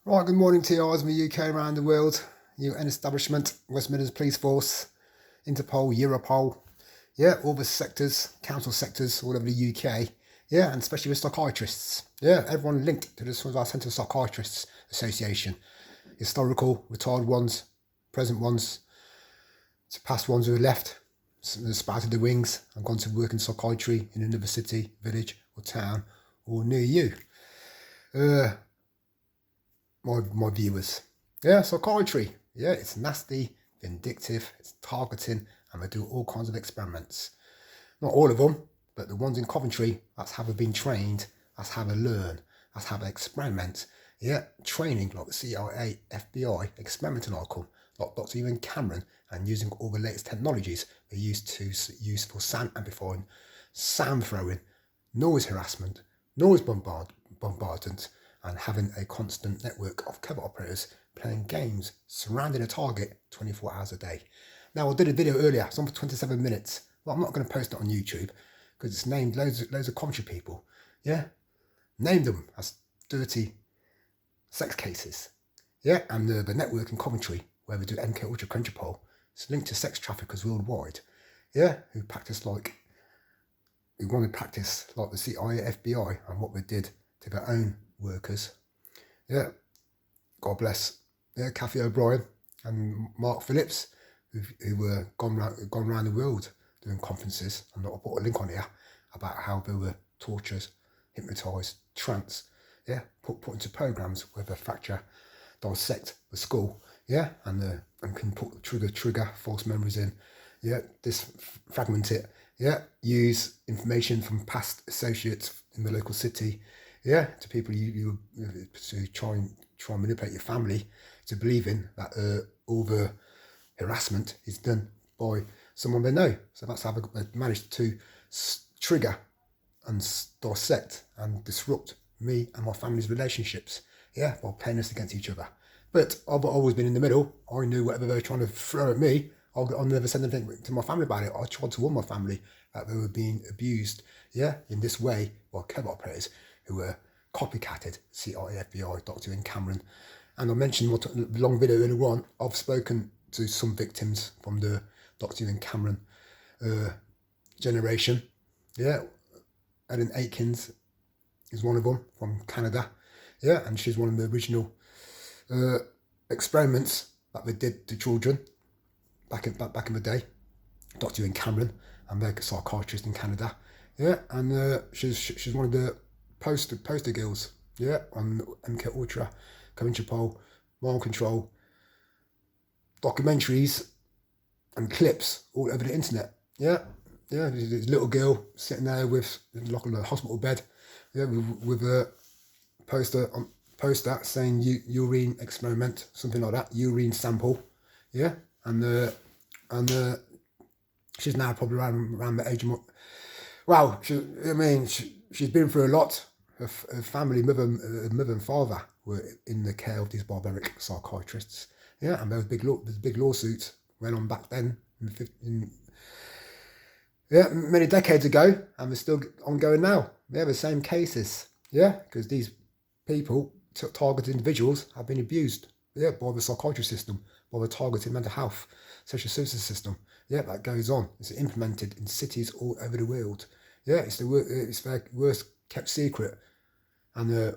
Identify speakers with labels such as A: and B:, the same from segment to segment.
A: Right, good morning TRs in the UK, around the world, UN establishment, West Midlands Police Force, Interpol, Europol, yeah, all the sectors, council sectors all over the UK, yeah, and especially with psychiatrists, yeah, everyone linked to the Centre of Psychiatrists Association, historical, retired ones, present ones, to past ones who have left, sprouted the wings and gone to work in psychiatry in another city, village or town or near you. My viewers. Yeah, psychiatry. Yeah, it's nasty, vindictive, it's targeting, and they do all kinds of experiments. Not all of them, but the ones in Coventry, that's how they've been trained, that's how they learn, that's how they experiment. Yeah, training like the CIA, FBI, experimenting like them, like Dr. Ian Cameron, and using all the latest technologies they use for sound amplifying, sound throwing, noise harassment, noise bombardment, and having a constant network of Covert operators playing games surrounding a target 24 hours a day. Now, I did a video earlier, it's on for 27 minutes. Well, I'm not going to post it on YouTube because it's named loads of Coventry people. Yeah, named them as dirty sex cases. Yeah, and the network in Coventry where they do MK Ultra Control, it's linked to sex traffickers worldwide. Yeah, who want to practice like the CIA, FBI, and what they did to their own workers. Yeah, God bless. Yeah, Kathy O'Brien and Mark Phillips, who were gone around the world doing conferences, and I'll put a link on here about how they were tortured, hypnotised, trance, yeah, put into programs where they fracture, dissect the skull, yeah, and can put trigger false memories in, yeah, fragment it, yeah, use information from past associates in the local city, yeah, to people you to try and manipulate your family to believing that all the harassment is done by someone they know. So that's how they managed to trigger and dissect and disrupt me and my family's relationships, yeah, by playing us against each other. But I've always been in the middle. I knew whatever they were trying to throw at me, I never said anything to my family about it. I tried to warn my family that they were being abused, yeah, in this way by Covert operators who were copycatted, CIA, FBI, Dr. Ian Cameron. And I mentioned the long video earlier on, I've spoken to some victims from the Dr. Ian Cameron generation. Yeah, Ellen Aikens is one of them from Canada. Yeah, and she's one of the original experiments that they did to children back in the day. Dr. Ian Cameron, and they're a psychiatrist in Canada. Yeah, and she's one of the poster girls, yeah, on MK Ultra, Coventry, Mind Control, documentaries and clips all over the internet. Yeah, yeah, this little girl sitting there with like on a hospital bed, yeah, with a poster saying urine experiment, something like that, urine sample, yeah, and she's now probably around the age of, wow, she's been through a lot. Her family, mother and father, were in the care of these barbaric psychiatrists. Yeah, and there was big lawsuits went on back then, many decades ago, and they're still ongoing now. They're the same cases. Yeah, because these people, targeted individuals, have been abused. Yeah, by the psychiatry system, by the targeted mental health, social services system. Yeah, that goes on. It's implemented in cities all over the world. Yeah, it's their worst kept secret, and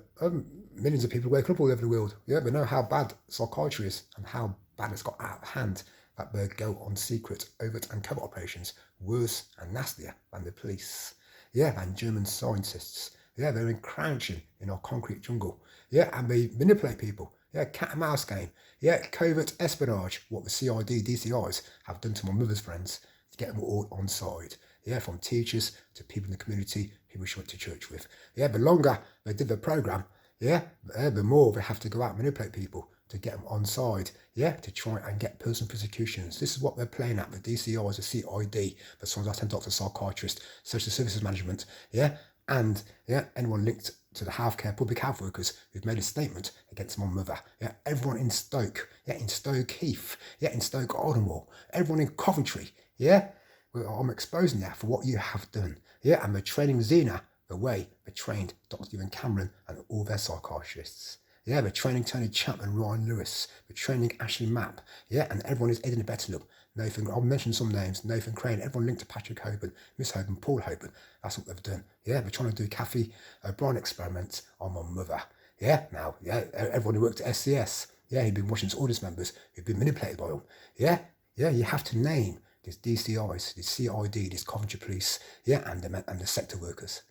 A: millions of people wake up all over the world. Yeah, they know how bad psychiatry is and how bad it's got out of hand, that they go on secret, overt and covert operations, worse and nastier than the police. Yeah, than German scientists. Yeah, they're encroaching in our concrete jungle. Yeah, and they manipulate people. Yeah, cat and mouse game. Yeah, covert espionage, what the CID, DCIs have done to my mother's friends to get them all on side. Yeah, from teachers to people in the community, people she went to church with. Yeah, the longer they did the programme, yeah, the more they have to go out and manipulate people to get them on side, yeah, to try and get personal persecutions. This is what they're playing at, the DCIs, the CID, the Swanswell doctor, psychiatrist, social services management, yeah, and yeah, anyone linked to the healthcare, public health workers who've made a statement against my mother. Yeah, everyone in Stoke, yeah, in Stoke Heath, yeah, in Stoke Aldermore, everyone in Coventry, yeah, I'm exposing you for what you have done. Yeah, and we're training ZENA the way they trained Dr. Ian Cameron and all their psychiatrists. Yeah, we're training Tony Chapman, Ryan Lewis. We're training Ashley Mapp. Yeah, and everyone is aiding and abetting them. Nathan, I'll mention some names. Nathan Crane, everyone linked to Patrick Hoban, Miss Hoban, Paul Hoban. That's what they've done. Yeah, we're trying to do Kathy O'Brien experiments on my mother. Yeah, now, yeah, everyone who worked at SCS. Yeah, he'd been watching his audience members who've been manipulated by them. Yeah, you have to name these DCIs, this CID, this Coventry Police, yeah, and the sector workers.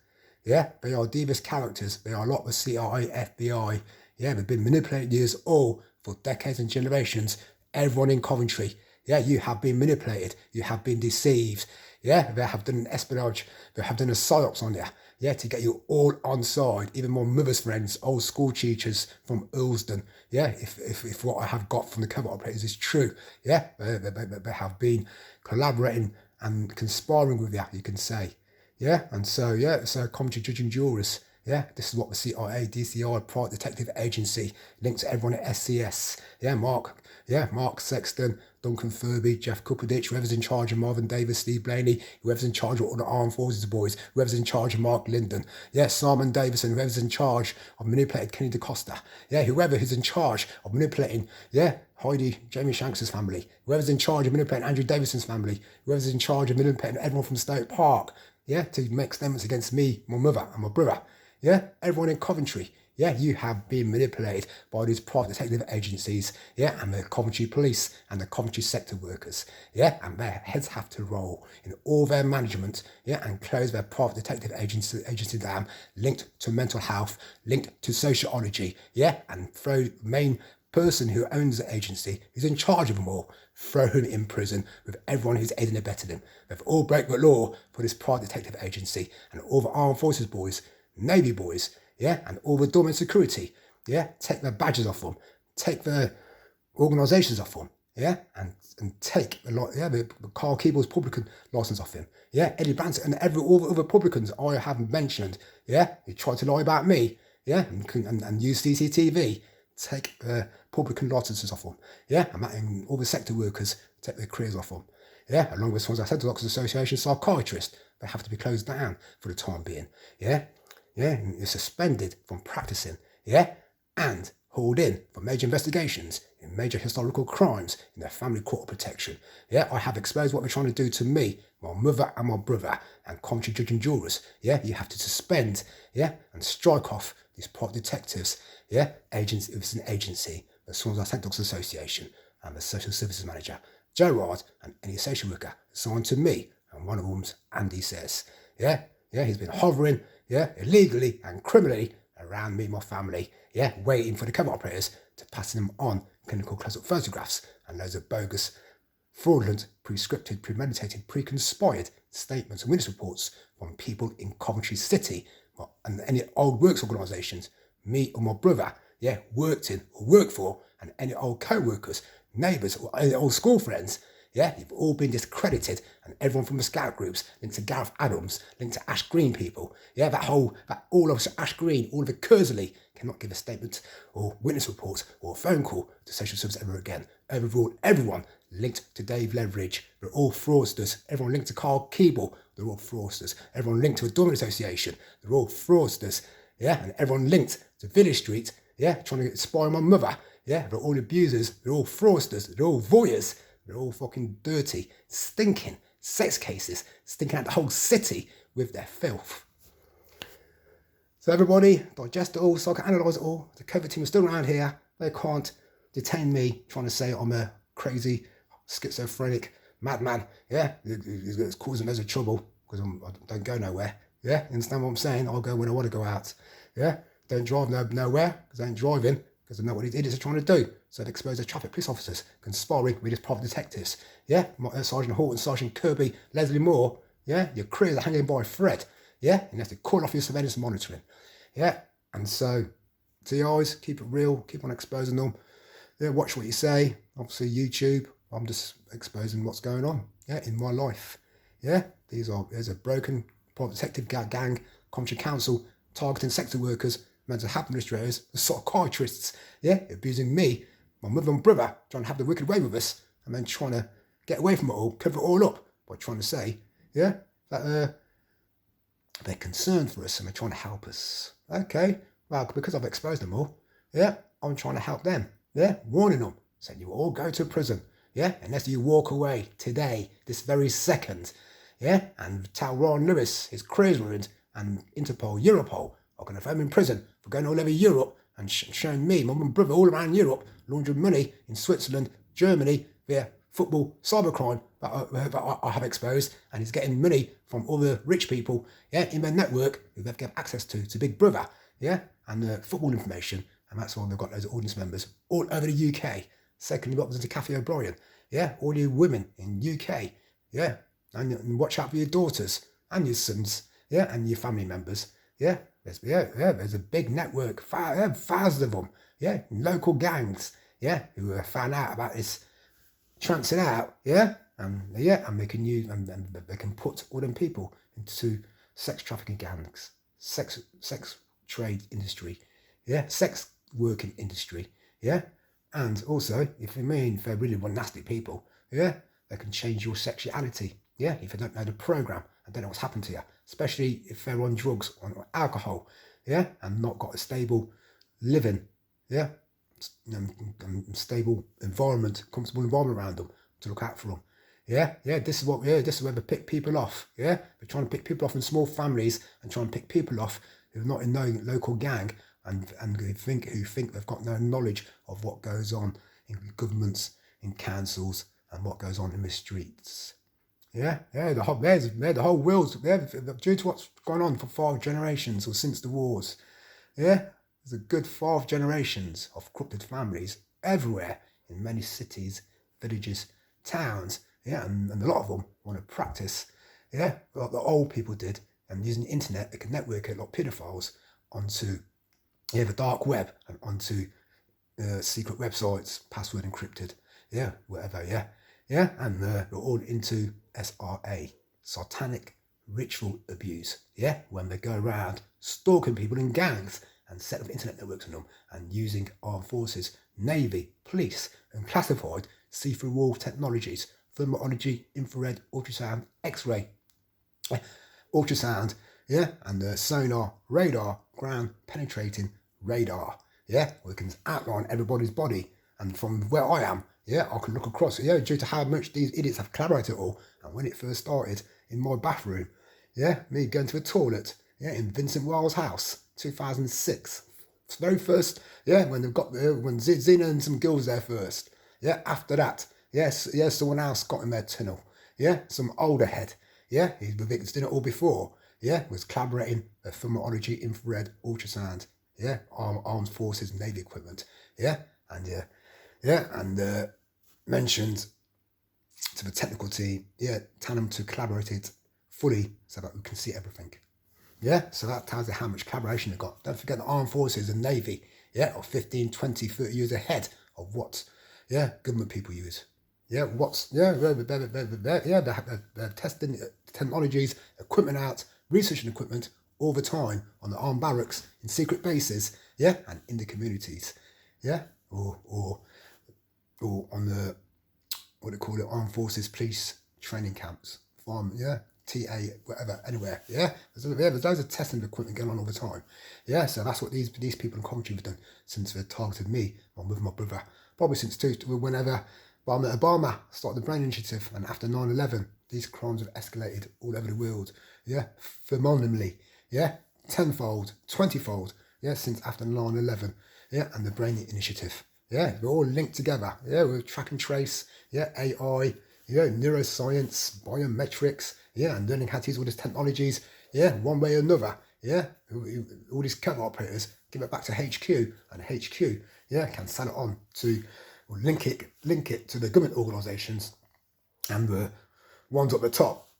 A: Yeah, they are devious characters. They are a lot of CIA, FBI. Yeah, they've been manipulated years all for decades and generations. Everyone in Coventry. Yeah, you have been manipulated. You have been deceived. Yeah, they have done an espionage. They have done a psyops on you. Yeah, to get you all on side. Even my mother's friends, old school teachers from Earlsdon. Yeah, if what I have got from the Covert operators is true. Yeah, they have been collaborating and conspiring with you, you can say. Yeah, and so, yeah, so Coventry Judge and Jurors. Yeah, this is what the CIA, DCI, Private Detective Agency, linked to everyone at SCS. Yeah, Mark Sexton, Duncan Furby, Jeff Kupidich, whoever's in charge of Marvin Davis, Steve Blaney, whoever's in charge of all the armed forces boys, whoever's in charge of Mark Lindon. Yeah, Simon Davison, whoever's in charge of manipulating Kenny DaCosta. Yeah, whoever is in charge of manipulating, yeah, Heidi, Jamie Shanks' family. Whoever's in charge of manipulating Andrew Davison's family. Whoever's in charge of manipulating everyone from Stoke Park. Yeah, to make statements against me, my mother, and my brother. Yeah, everyone in Coventry. Yeah, you have been manipulated by these private detective agencies, yeah, and the Coventry Police and the Coventry sector workers, yeah, and their heads have to roll in all their management, yeah, and close their private detective agency down, linked to mental health, linked to sociology, yeah, and throw the main person who owns the agency, who's in charge of them all, throw him in prison with everyone who's aiding and abetting him. They've all broken the law for this private detective agency, and all the armed forces boys, Navy boys, yeah, and all the doormen security, yeah, take their badges off them, take their organisations off them, yeah, and take the KARL KEABLE's publican licence off him, yeah, Eddie Branson and all the other publicans I have mentioned, yeah, he tried to lie about me, yeah, and use CCTV, take their publican licences off them, yeah, and all the sector workers take their careers off them, yeah, along with ones I said, the Doctors Association, psychiatrists, they have to be closed down for the time being, yeah. Yeah, you're suspended from practicing, yeah, and hauled in for major investigations in major historical crimes in their family court of protection. Yeah, I have exposed what they're trying to do to me, my mother and my brother, and Coventry Judge and Jurors. Yeah, you have to suspend, yeah, and strike off these private detectives, yeah, agents. It was an agency, the Swanswell Doctors Association, and the Social Services Manager, Gerard, and any social worker assigned to me, and one of them's Andy says, yeah, he's been hovering, yeah, illegally and criminally around me and my family, yeah, waiting for the Covert operators to pass them on clinical close-up photographs and loads of bogus, fraudulent, pre-scripted, premeditated, pre-conspired statements and witness reports from people in Coventry City and any old works organisations me or my brother, yeah, worked in or worked for, and any old co-workers, neighbours or any old school friends. Yeah, you've all been discredited, and everyone from the scout groups linked to Gareth Adams, linked to Ash Green people. Yeah, all of Ash Green, all of the Kersley cannot give a statement or witness report or a phone call to social service ever again. Overall, everyone linked to Dave Leveridge, they're all fraudsters. Everyone linked to Karl Keeble, they're all fraudsters. Everyone linked to a DOORMEN association, they're all fraudsters. Yeah, and everyone linked to Village Street, yeah, trying to spy on my mother. Yeah, they're all abusers, they're all fraudsters, they're all voyeurs. They're all fucking dirty, stinking sex cases, stinking out the whole city with their filth. So everybody, digest it all, so I can analyse it all. The Covert team is still around here. They can't detain me trying to say I'm a crazy, schizophrenic madman. Yeah, it's causing loads of trouble because I don't go nowhere. Yeah, you understand what I'm saying? I'll go when I want to go out. Yeah, don't drive nowhere because I ain't driving. Because I know what these idiots are trying to do. So they expose their traffic police officers, conspiring with these private detectives. Yeah, Sergeant Horton, Sergeant Kirby, Leslie Moore. Yeah, your careers are hanging by a thread. Yeah, and you have to call off your surveillance and monitoring. Yeah, and so TIs, keep it real, keep on exposing them. Yeah, watch what you say. Obviously YouTube, I'm just exposing what's going on. Yeah, in my life. Yeah, there's a broken private detective gang, Coventry Council, targeting sector workers, mental health administrators, the psychiatrists, yeah, abusing me, my mother and brother, trying to have the wicked way with us, and then trying to get away from it all, cover it all up by trying to say, yeah, that they're concerned for us and they're trying to help us. Okay, well, because I've exposed them all, yeah, I'm trying to help them, yeah, warning them, saying you all go to prison, yeah, unless you walk away today, this very second, yeah, and tell Ron Lewis, his Kreisland and Interpol, Europol are going to throw him in prison for going all over Europe and showing me, my brother, all around Europe, laundering money in Switzerland, Germany, via football cybercrime that I have exposed, and he's getting money from other rich people, yeah, in their network who they've got access to Big Brother, yeah, and football information, and that's why they've got loads of audience members all over the UK. Secondly, representing Cathy O'Brien, yeah, all you women in UK, yeah, and watch out for your daughters and your sons, yeah, and your family members, yeah. There's a big network, thousands of them, yeah, local gangs, yeah, who have found out about this trancing out, yeah, and they can use and they can put all them people into sex trafficking gangs, sex trade industry, yeah, sex working industry, yeah, and also if they're really one nasty people, yeah, they can change your sexuality, yeah, if you don't know the program and don't know what's happened to you, especially if they're on drugs or alcohol, yeah, and not got a stable living, yeah, stable environment, comfortable environment around them to look out for them. Yeah, this is where they pick people off. Yeah, they're trying to pick people off in small families and trying to pick people off who are not in no local gang and who think they've got no knowledge of what goes on in governments, in councils, and what goes on in the streets. Yeah, the whole world's due to what's gone on for 5 generations or since the wars. Yeah, there's a good 5 generations of corrupted families everywhere in many cities, villages, towns. Yeah, and a lot of them want to practice, yeah, like the old people did, and using the internet, they can network a lot of paedophiles onto, yeah, the dark web and onto secret websites, password encrypted, yeah, whatever, yeah, and they're all into SRA, satanic ritual abuse, yeah, when they go around stalking people in gangs and set up internet networks on them and using armed forces, navy, police, and classified see-through wall technologies, thermology, infrared, ultrasound, X-ray, ultrasound, yeah, and the sonar, radar, ground penetrating radar, yeah, we can outline everybody's body, and from where I am, yeah, I can look across, yeah, due to how much these idiots have collaborated all, and when it first started in my bathroom, yeah, me going to a toilet, yeah, in Vincent Wild's house, 2006, very first, yeah, when they've got when ZENA and some girls there first, yeah, after that, yes, someone else got in their tunnel, yeah, some older head, yeah, he's done it all before, yeah, was collaborating with thermology, infrared, ultrasound, yeah, armed forces, navy equipment, yeah, and mentioned to the technical team, yeah, tell them to collaborate it fully so that we can see everything. Yeah, so that tells you how much collaboration they've got. Don't forget the armed forces and navy, yeah, are 15, 20, 30 years ahead of what, yeah, government people use. Yeah, they're testing technologies, equipment out, researching equipment all the time on the armed barracks, in secret bases, yeah, and in the communities, yeah, or on the, what they call it, armed forces police training camps, farm, yeah, TA, whatever, anywhere, yeah. There's loads of testing of equipment going on all the time, yeah. So that's what these people in Coventry have done since they targeted me with my brother, probably since whenever Obama started the Brain Initiative, and after 9/11, these crimes have escalated all over the world, yeah, phenomenally, yeah, 10-fold, 20-fold, yeah, since after 9/11, yeah, and the Brain Initiative, yeah, we're all linked together, yeah, we're track and trace, yeah, AI, yeah, neuroscience, biometrics, yeah, and learning how to use all these technologies, yeah, one way or another, yeah, all these cover operators give it back to HQ, and HQ, yeah, can sell it on to, or link it to the government organisations, and the ones at the top,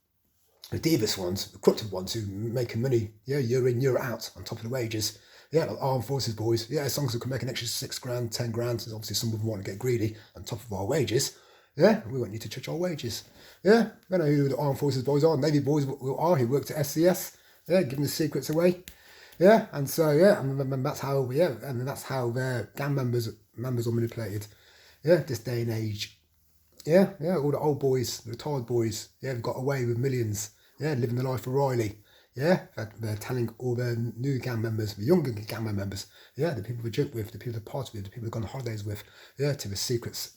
A: the devious ones, the corrupted ones who making money, yeah, year in, year out, on top of the wages, yeah, like armed forces boys, yeah, as long as we can make an extra 6 grand, 10 grand, so obviously some of them want to get greedy on top of our wages, yeah, we won't need to touch our wages, yeah, I don't know who the armed forces boys are, Navy boys are, who worked at SCS, yeah, giving the secrets away, yeah, and so, yeah, and that's how, yeah, and that's how their gang members are manipulated, yeah, this day and age, yeah, all the old boys, the retired boys, yeah, have got away with millions, yeah, living the life of Riley, Yeah, they're telling all their new gang members, the younger gang members, yeah, the people they drink with, the people they party with, the people they've gone on holidays with, yeah, to the secret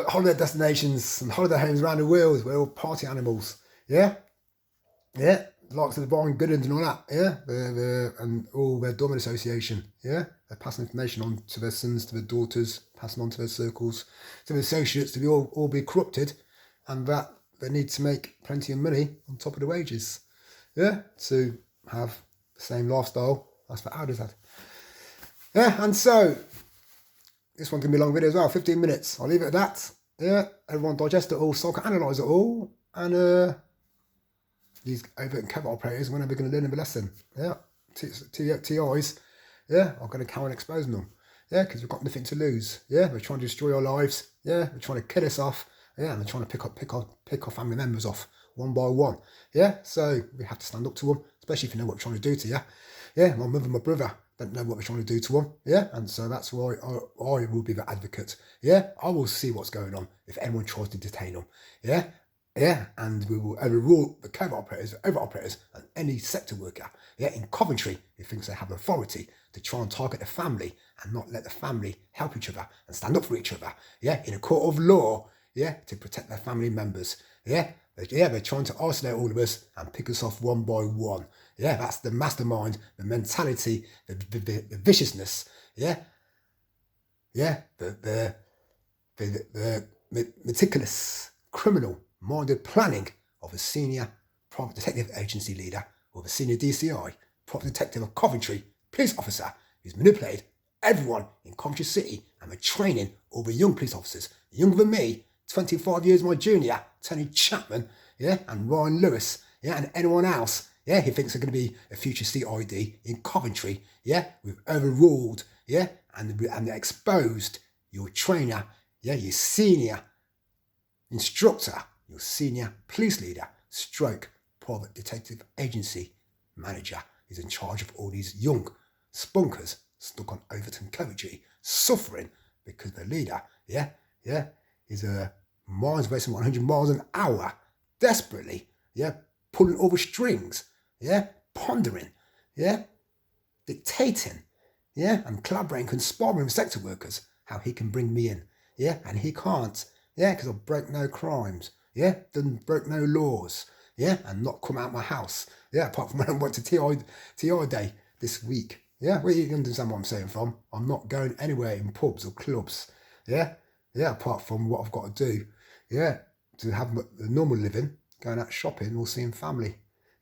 A: holiday destinations and holiday homes around the world. We're all party animals. Yeah, yeah, likes of the Brian Goodens and all that. Yeah, and all their DOORMEN association. Yeah, they're passing information on to their sons, to their daughters, passing on to their circles, to their associates to be all be corrupted, and that they need to make plenty of money on top of the wages. Yeah, to have the same lifestyle as the elders had. Yeah, and so this one can be a long video as well, 15 minutes. I'll leave it at that. Yeah, everyone digest it all, so I can analyse it all, and these overt and covert operators, when are we going to learn them a lesson? Yeah, TIs, yeah, are going to carry on exposing them. Yeah, because we've got nothing to lose. Yeah, we're trying to destroy our lives. Yeah, we're trying to kill us off. Yeah, and they're trying to pick our family members off one by one. Yeah, so we have to stand up to them, especially if you know what we're trying to do to you. Yeah, my mother and my brother don't know what we're trying to do to them. Yeah, and so that's why I will be the advocate. Yeah, I will see what's going on if anyone tries to detain them. Yeah. Yeah, and we will overrule the covert operators, over operators, and any sector worker, yeah, in Coventry who thinks they have authority to try and target the family and not let the family help each other and stand up for each other, yeah, in a court of law, yeah, to protect their family members, yeah, they're trying to isolate all of us and pick us off one by one, yeah, that's the mastermind, the mentality, the viciousness, yeah, the meticulous criminal minded planning of a senior private detective agency leader or the senior DCI, private detective of Coventry, police officer who's manipulated everyone in Coventry City and the training all the young police officers, younger than me, 25 years my junior, Tony CHAPMAN, yeah, and Ryan Lewis, yeah, and anyone else, yeah, who thinks they're going to be a future CID in Coventry, yeah, we've overruled, yeah, and exposed your trainer, yeah, your senior instructor, your senior police leader, stroke private detective agency manager is in charge of all these young spunkers stuck on Overton Coventry, suffering because the leader, is miles racing 100 miles an hour, desperately, pulling all the strings, pondering, dictating, and collaborating, conspiring with sector workers, how he can bring me in, and he can't, because I've broke no crimes, broke no laws, and not come out my house, apart from when I went to TI day this week, where you understand what I'm saying from? I'm not going anywhere in pubs or clubs, apart from what I've got to do, to have the normal living, going out shopping or seeing family,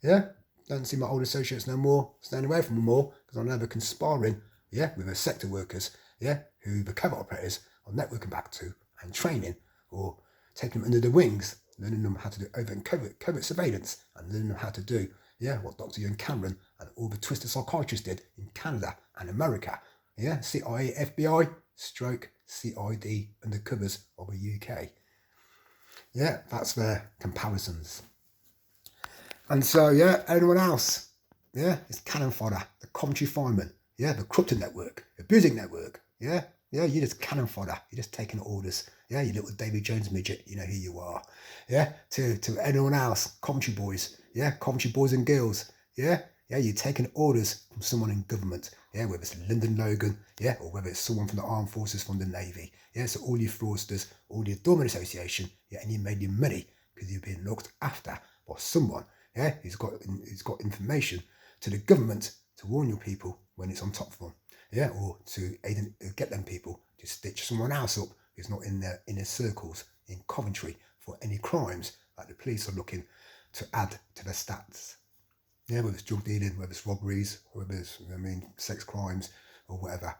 A: don't see my old associates no more, staying away from them more, because I'm never conspiring, with the sector workers, who the covert operators are networking back to and training, or taking them under the wings, learning them how to do overt and covert surveillance, and learning them how to do, what Dr. Ian Cameron and all the twisted psychiatrists did in Canada and America, CIA, FBI, stroke, CID undercovers of the UK. That's their comparisons. And so, anyone else, it's cannon fodder, the Coventry fireman, the corrupted network, the abusing network, you're just cannon fodder, you're just taking orders, you little David Jones midget, you know who you are, to anyone else, Coventry boys, Coventry boys and girls, you're taking orders from someone in government, whether it's LINDON Logan, or whether it's someone from the armed forces, from the Navy, so all your fraudsters, all your DOORMEN association, and you made your money because you've been looked after by someone, who's got information to the government to warn your people when it's on top of them, or to aid and get them people to stitch someone else up who's not in their inner circles in Coventry for any crimes that the police are looking to add to their stats. Whether it's drug dealing, whether it's robberies, whether it's, sex crimes or whatever.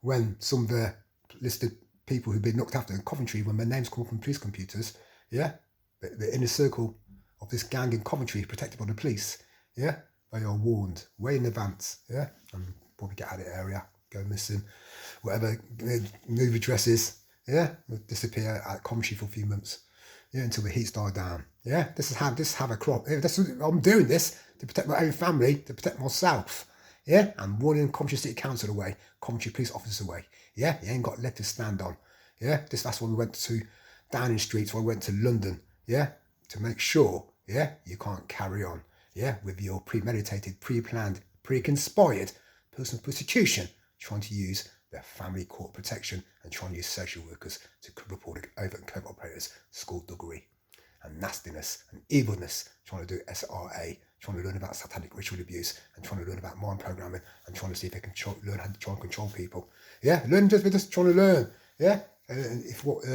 A: When some of the listed people who've been looked after in Coventry, when their names come up on police computers, the inner circle of this gang in Coventry protected by the police, they are warned way in advance, and probably get out of the area, go missing, whatever, move addresses, disappear at Coventry for a few months, until the heats die down. This is how a crop. I'm doing this to protect my own family, to protect myself. And warning Coventry City Council away, Coventry police officers away. You ain't got a leg to stand on. That's why we went to Downing Street, why we went to London, to make sure, yeah, you can't carry on, yeah, with your premeditated, pre-planned, pre-conspired personal persecution, trying to use their family court protection and trying to use social workers to report overt covert operators, skullduggery and nastiness and evilness, trying to do SRA, trying to learn about satanic ritual abuse and trying to learn about mind programming and trying to see if they can learn how to try and control people. Yeah, we're just trying to learn. Yeah, if what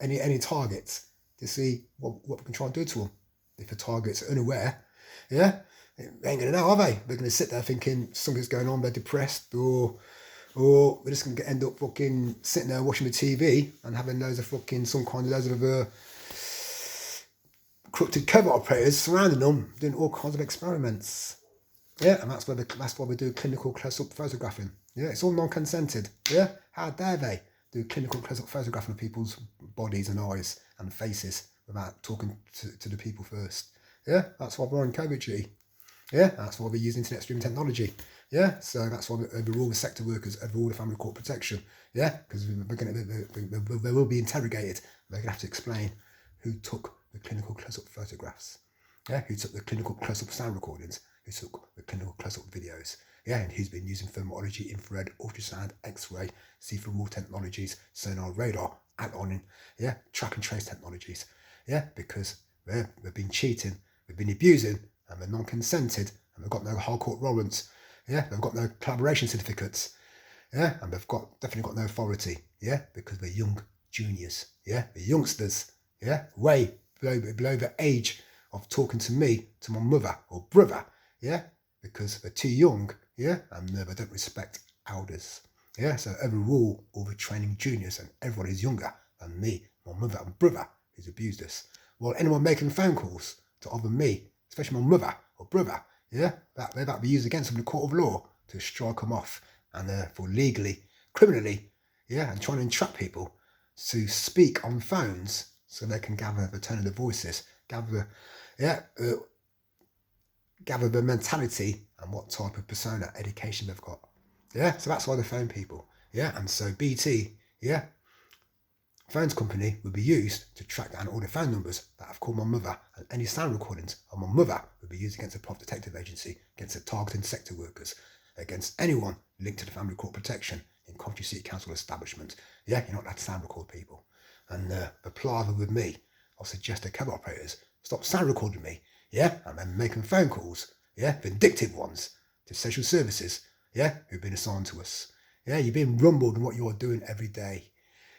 A: any targets to see what we can try and do to them. If the targets are unaware, yeah, they ain't gonna know, are they? They're gonna sit there thinking something's going on, they're depressed, or we're just gonna end up fucking sitting there watching the TV and having loads of fucking loads of crooked covert operators surrounding them, doing all kinds of experiments. Yeah, and that's why we do clinical close-up photographing. Yeah, it's all non-consented. Yeah, how dare they do clinical close-up photographing of people's bodies and eyes and faces without talking to the people first. Yeah, that's why we're on Coventry. Yeah, that's why we use internet streaming technology. Yeah, so that's why we overrule the sector workers, overrule the family court protection. Yeah, because they will be interrogated. They're going to have to explain who took the clinical close-up photographs. Yeah, who took the clinical close-up sound recordings, who took the clinical close-up videos. Yeah, and who's been using thermology, infrared, ultrasound, X-ray, see-through wall technologies, sonar, radar, add-on, yeah, track and trace technologies. Yeah, because they've been cheating, they've been abusing, and they're non-consented, and they've got no hard court warrants. Yeah, they've got no collaboration certificates. Yeah, and they've definitely got no authority. Yeah, because they're young juniors. Yeah, they're youngsters. Yeah, way below the age of talking to me, to my mother or brother. Yeah, because they're too young. Yeah, and they don't respect elders. Yeah, so overrule all the training juniors and everyone who's younger than me, my mother and brother who's abused us. Well, anyone making phone calls to either me, especially my mother or brother, yeah, they're about to be used against them in the court of law to strike them off and therefore legally, criminally, yeah, and trying to entrap people to speak on phones so they can gather the tone of their voices, gather the mentality and what type of persona, education they've got. Yeah, so that's why they phone people. Yeah, and so BT, yeah, phones company would be used to track down all the phone numbers that have called my mother, and any sound recordings of my mother would be used against a private detective agency, against the targeting sector workers, against anyone linked to the family court protection in Coventry City Council establishment. Yeah, you're not allowed to sound record people. And the palaver with me, I'll suggest to covert operators, stop sound recording me, yeah, and then making phone calls, yeah, vindictive ones, to social services, yeah, who've been assigned to us. Yeah, you're being rumbled in what you're doing every day.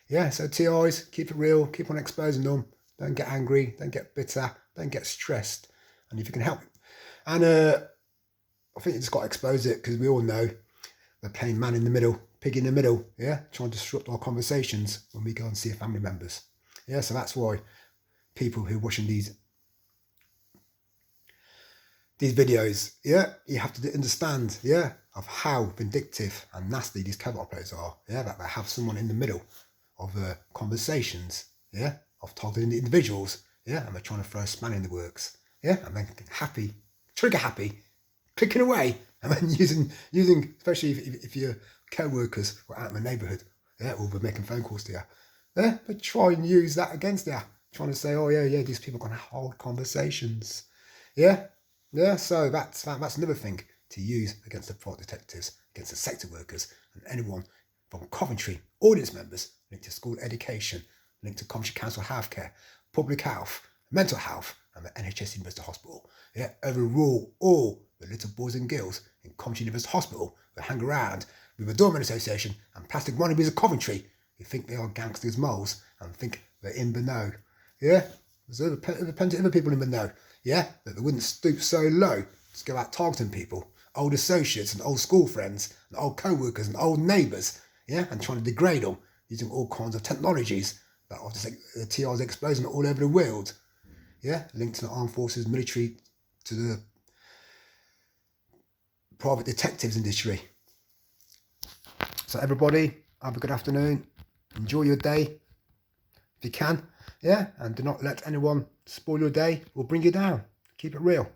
A: Yeah, so TIs, keep it real, keep on exposing them. Don't get angry, don't get bitter, don't get stressed. And if you can help. And I think you just got to expose it, because we all know they're playing man in the middle, pig in the middle, yeah, trying to disrupt our conversations when we go and see our family members. Yeah, so that's why people who are watching these videos, yeah, you have to understand, yeah, of how vindictive and nasty these covert operators are. Yeah, that they have someone in the middle of conversations, yeah, of targeting individuals, yeah, and they're trying to throw a spanner in the works, yeah, and then trigger happy, clicking away, and then using, especially if your co-workers were out in the neighbourhood, yeah, or they're making phone calls to you, yeah, but try and use that against you, trying to say, oh yeah, these people are going to hold conversations, yeah, so that's another thing to use against the private detectives, against the sector workers, and anyone from Coventry, audience members linked to school education, linked to Coventry Council healthcare, public health, mental health, and the NHS University Hospital. Yeah, overrule all the little boys and girls in Coventry University Hospital that hang around with the Doormen Association and plastic wannabes of Coventry who think they are gangsters moles and think they're in the know. Yeah, there's plenty of other people in the know. Yeah, that they wouldn't stoop so low to go out targeting people, old associates and old school friends and old co-workers and old neighbours, yeah, and trying to degrade them using all kinds of technologies that are just the TRs exposing all over the world, yeah, linked to the armed forces, military, to the private detectives industry. So everybody, have a good afternoon, enjoy your day if you can, yeah, and do not let anyone spoil your day or bring you down. Keep it real.